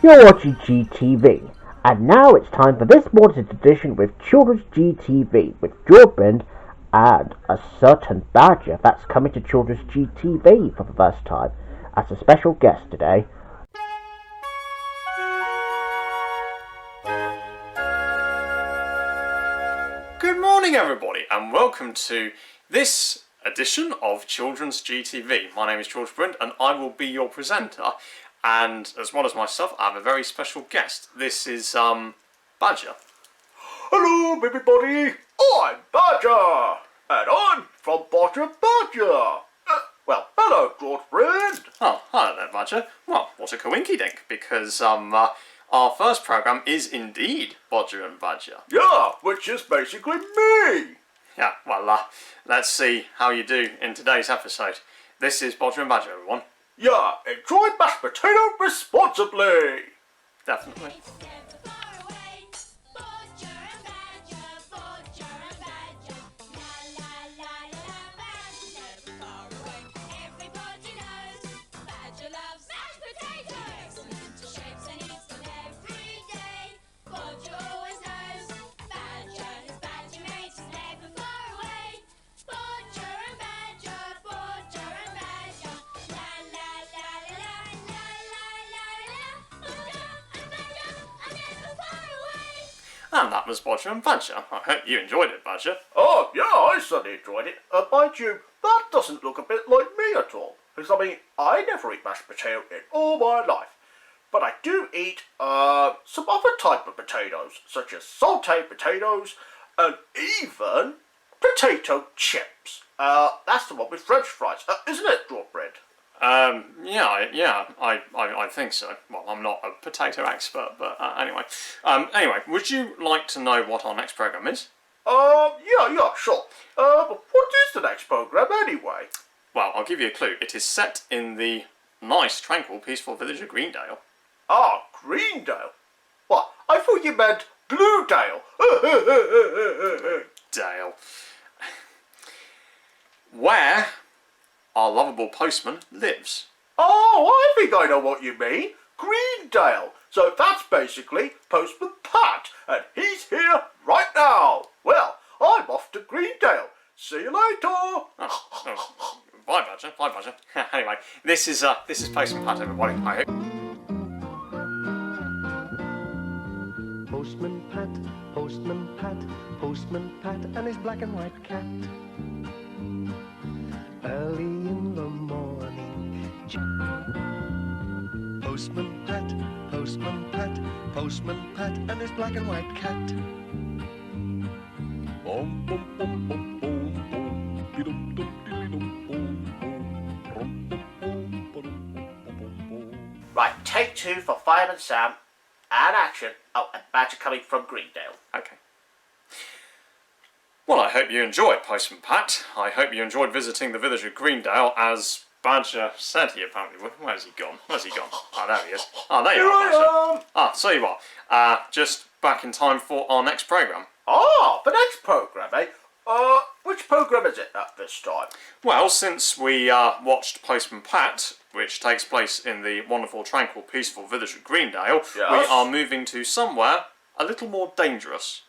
You're watching GTV, and now it's time for this morning's edition with Children's GTV with George Brind and a certain Badger that's coming to Children's GTV for the first time as a special guest today. Good morning everybody and welcome to this edition of Children's GTV. My name is George Brind and I will be your presenter, and as well as myself I have a very special guest. This is Badger. Hello everybody, I'm Badger and I'm from Bodger and Badger. Well, hello George Brind. Oh, hello there Badger. Well, what a coinkydink, because our first programme is indeed Bodger and Badger. Yeah, which is basically me. Yeah, well, let's see how you do in today's episode. This is Bodger and Badger, everyone. Yeah, enjoy mashed potato responsibly. Definitely. And that was Bodger and Badger. I hope you enjoyed it, Badger. Oh, yeah, I certainly enjoyed it. Mind you, that doesn't look a bit like me at all. Because, I mean, I never eat mashed potato in all my life. But I do eat some other type of potatoes, such as sauteed potatoes and even potato chips. That's the one with French fries, isn't it, George Brind? Yeah, I think so. Well, I'm not a potato expert, but anyway. Anyway, would you like to know what our next programme is? Yeah, sure. But what is the next programme anyway? Well, I'll give you a clue. It is set in the nice, tranquil, peaceful village of Greendale. Ah, Greendale? What? I thought you meant Bluedale. Dale. Where our lovable postman lives. Oh, I think I know what you mean. Greendale. So that's basically Postman Pat, and he's here right now. Well, I'm off to Greendale. See you later. Oh. Bye, Badger. Bye, Badger. Anyway, this is Postman Pat, everybody. I hope. Postman Pat, Postman Pat, Postman Pat, and his black and white cat. Early in the morning, Postman Pat, Postman Pat, Postman Pat, and his black and white cat. Boom, boom, boom, boom, boom, boom, dee-dum, dum, dee-dum, boom, boom, rum, boom, boom, ba-dum, boom, boom, boom. Right, take two for Fireman Sam, and action. Oh, and Badger coming from Greendale. Okay. Well, I hope you enjoyed, Postman Pat. I hope you enjoyed visiting the village of Greendale, as Badger said he apparently would. Where's he gone? Oh, there he is. Oh, there you are, Badger. Ah, so you are. Just back in time for our next programme. Ah, the next programme, eh? Which programme is it at this time? Well, since we watched Postman Pat, which takes place in the wonderful, tranquil, peaceful village of Greendale, Yes. we are moving to somewhere a little more dangerous.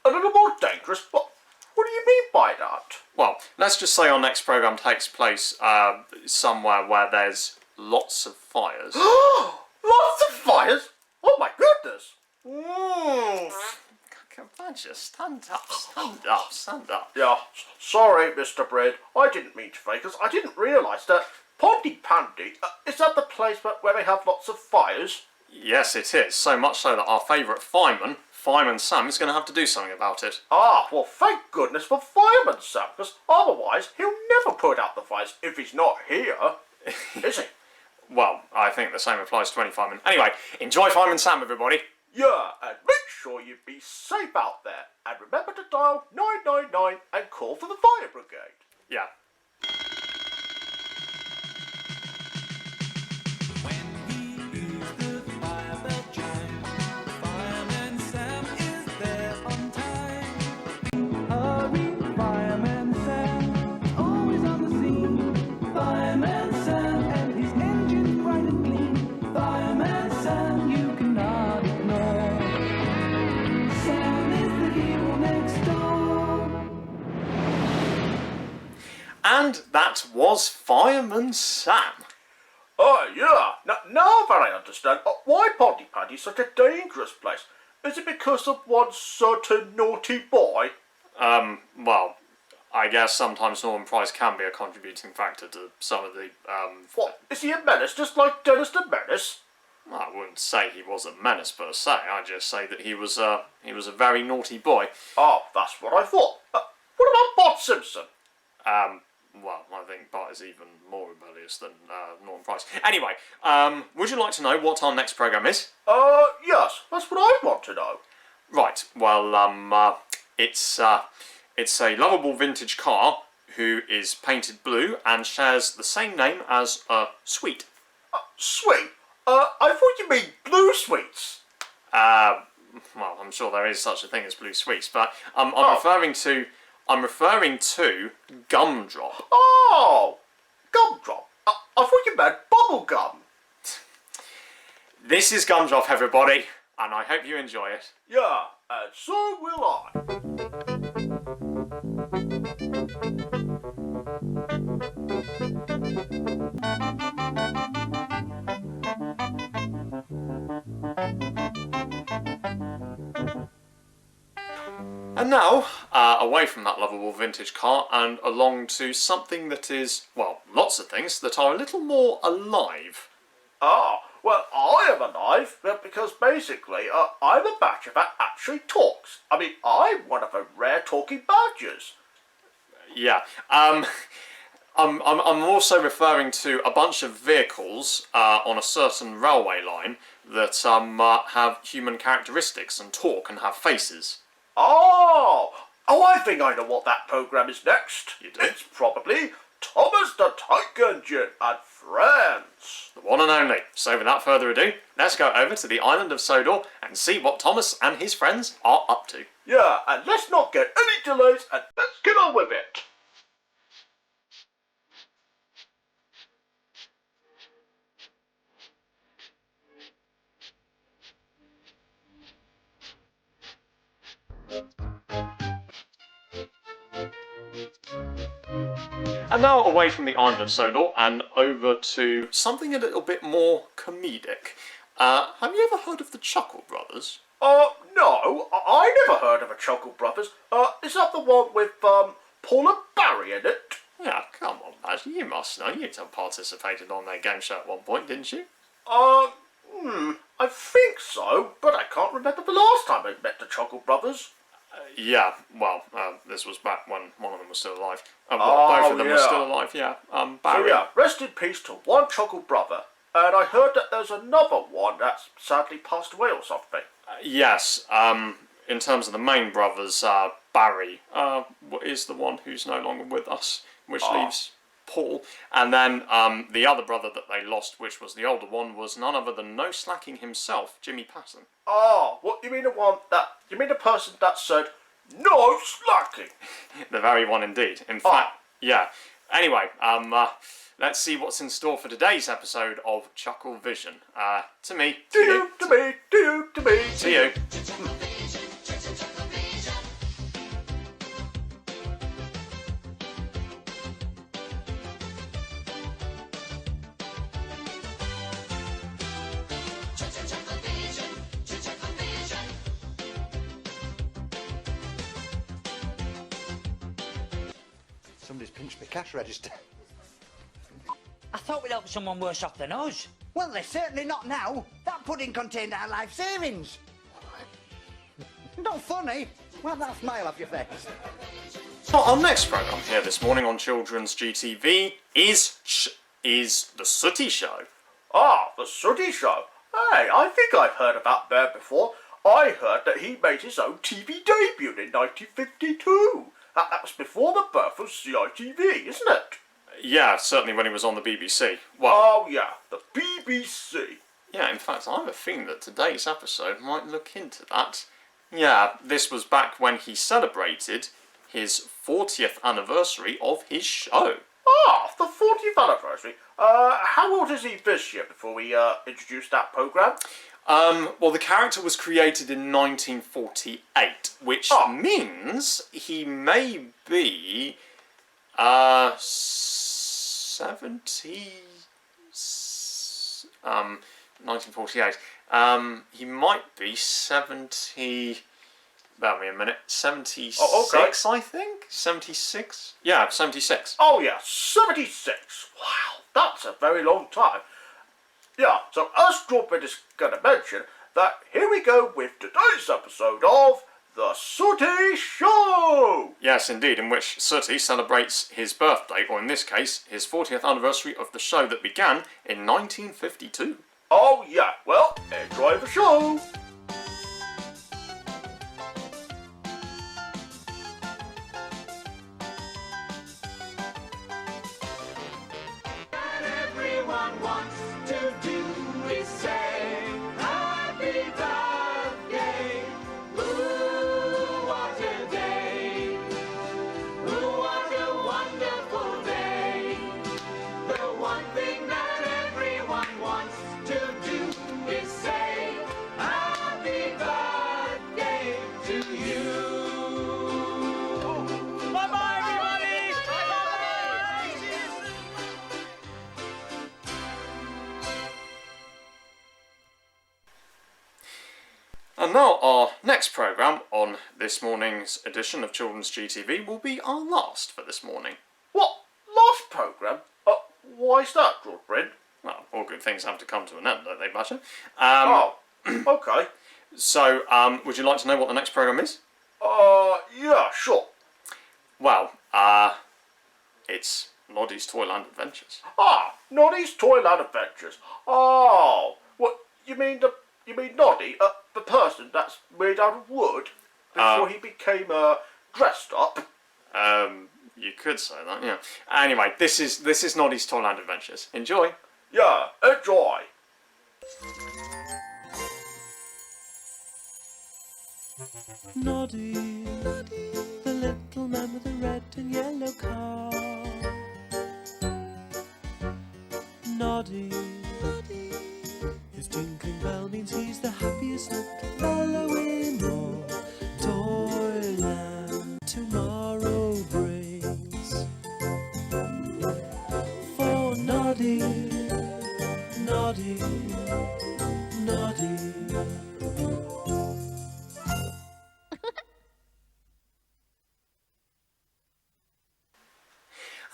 A little more dangerous? What do you mean by that? Well, let's just say our next programme takes place somewhere where there's lots of fires. Lots of fires? Oh my goodness! Badger, stand up. Yeah, sorry, Mr. Brind. I didn't mean to fake us. I didn't realise that Pontypandy, is that the place where they have lots of fires? Yes, it is. So much so that our favourite Fireman Sam, is going to have to do something about it. Ah, well, thank goodness for Fireman Sam, because otherwise he'll never put out the fires if he's not here, is he? Well, I think the same applies to any fireman. Anyway, enjoy Fireman Sam, everybody. Yeah, and make sure you be safe out there. And remember to dial 999 and call for the fire brigade. Yeah. Fireman Sam, and his engine's bright and clean. Fireman Sam, you can And that was Fireman Sam. Oh, yeah. Now that I understand why Pontypandy is such a dangerous place. Is it because of one certain naughty boy? Well, I guess sometimes Norman Price can be a contributing factor to some of the, What, is he a menace just like Dennis the Menace? I wouldn't say he was a menace per se, I'd just say that he was a very naughty boy. Oh, that's what I thought. What about Bart Simpson? Well, I think Bart is even more rebellious than Norman Price. Anyway, would you like to know what our next programme is? Yes, that's what I want to know. Right, well, it's a lovable vintage car who is painted blue and shares the same name as a sweet. Sweet? I thought you mean blue sweets. Well, I'm sure there is such a thing as blue sweets, but I'm referring to Gumdrop. Oh, Gumdrop. I thought you meant bubble gum. This is Gumdrop, everybody, and I hope you enjoy it. Yeah, and so will I. And now, away from that lovable vintage car and along to something that is, well, lots of things that are a little more alive. Ah, well, I am alive because basically I'm a badger that actually talks. I mean, I'm one of the rare talking badgers. Yeah, I'm also referring to a bunch of vehicles on a certain railway line that have human characteristics and talk and have faces. Oh, I think I know what that programme is next. You do? It's probably Thomas the Tank Engine and Friends. The one and only. So without further ado, let's go over to the island of Sodor and see what Thomas and his friends are up to. Yeah, and let's not get any delays and let's get on with it. And now away from the island of Sodor and over to something a little bit more comedic. Have you ever heard of the Chuckle Brothers? No, I never heard of a Chuckle Brothers. Is that the one with, Paul and Barry in it? Yeah, come on, Badger, you must know. You participated on their game show at one point, didn't you? I think so, but I can't remember the last time I met the Chuckle Brothers. Yeah, well, this was back when one of them was still alive. Both of them were still alive, yeah. Barry. So yeah, rest in peace to one Chuckle Brother. And I heard that there's another one that's sadly passed away or something. Yes, in terms of the main brothers, Barry is the one who's no longer with us, which leaves Paul. And then the other brother that they lost, which was the older one, was none other than No Slacking himself, Jimmy Patton. Oh, what, you mean the person that said, no slacking? The very one indeed. In fact, yeah. Anyway, let's see what's in store for today's episode of Chuckle Vision. To me, to you, to me, to you, to me, to you. Somebody's pinched the cash register. I thought we'd help someone worse off than us. Well, they're certainly not now. That pudding contained our life savings. Not funny. Well, that smile off your face. Well, our next programme here this morning on Children's GTV is The Sooty Show. Ah, the Sooty Show. Hey, I think I've heard about Bear before. I heard that he made his own TV debut in 1952. That was before the birth of CITV, isn't it? Yeah, certainly when he was on the BBC. Well, oh yeah, the BBC. Yeah, in fact, I have a feeling that today's episode might look into that. Yeah, this was back when he celebrated his 40th anniversary of his show. Ah, the 40th anniversary. How old is he this year before we introduce that programme? Well, the character was created in 1948, which means he may be Um, 1948. He might be 70. Bear me a minute. 76, I think? 76? Yeah, 76. Oh yeah, 76. Wow, that's a very long time. Yeah, so as George Brind is going to mention, that here we go with today's episode of The Sooty Show! Yes, indeed, in which Sooty celebrates his birthday, or in this case, his 40th anniversary of the show that began in 1952. Oh yeah, well, enjoy the show! Everyone wants to do is say happy birthday. Ooh, what a day. Ooh, what a wonderful day. The one thing that everyone wants to do is say happy birthday to you. Bye-bye, everybody! Bye-bye! And now our next programme on this morning's edition of Children's GTV will be our last for this morning. What? Last programme? Why's that, George Brind? Well, all good things have to come to an end, don't they, Badger? Okay. So, would you like to know what the next programme is? Yeah, sure. Well, it's Noddy's Toyland Adventures. Ah, Noddy's Toyland Adventures. Oh, what, you mean Noddy, the person that's made out of wood before he became, dressed up? You could say that, yeah. Anyway, this is Noddy's Toyland Adventures. Enjoy. Yeah, enjoy. Noddy, the little man with the red and yellow car. Noddy, his tinkling bell means he's the happiest little fellow in all Toyland. Tomorrow brings for Noddy, Noddy, Noddy.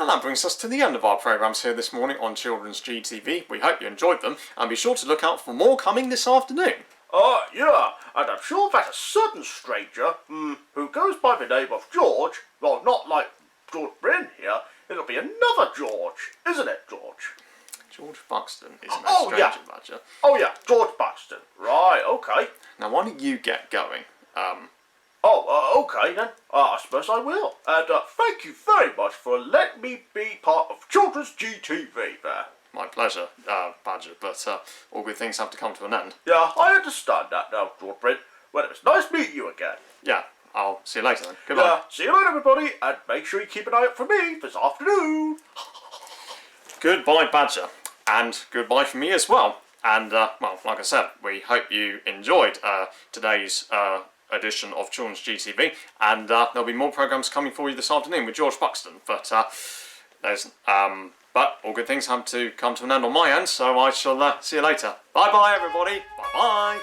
And that brings us to the end of our programmes here this morning on Children's GTV. We hope you enjoyed them, and be sure to look out for more coming this afternoon. Yeah, and I'm sure that a certain stranger, who goes by the name of George, well, not like George Brind here, it'll be another George, isn't it, George? George Buxton is no stranger, Badger. Oh yeah, George Buxton. Right, okay. Now, why don't you get going? Okay then. I suppose I will. And thank you very much for letting me be part of Children's GTV there. My pleasure, Badger, but all good things have to come to an end. Yeah, I understand that now, George Brind. Well, it was nice meeting you again. Yeah, I'll see you later then. Goodbye. Yeah, see you later, everybody, and make sure you keep an eye out for me this afternoon. Goodbye, Badger, and goodbye from me as well. And, well, like I said, we hope you enjoyed today's edition of Children's GTV, and there'll be more programmes coming for you this afternoon with George Buxton, but but all good things have to come to an end on my end, so I shall see you later. Bye bye everybody. Bye bye.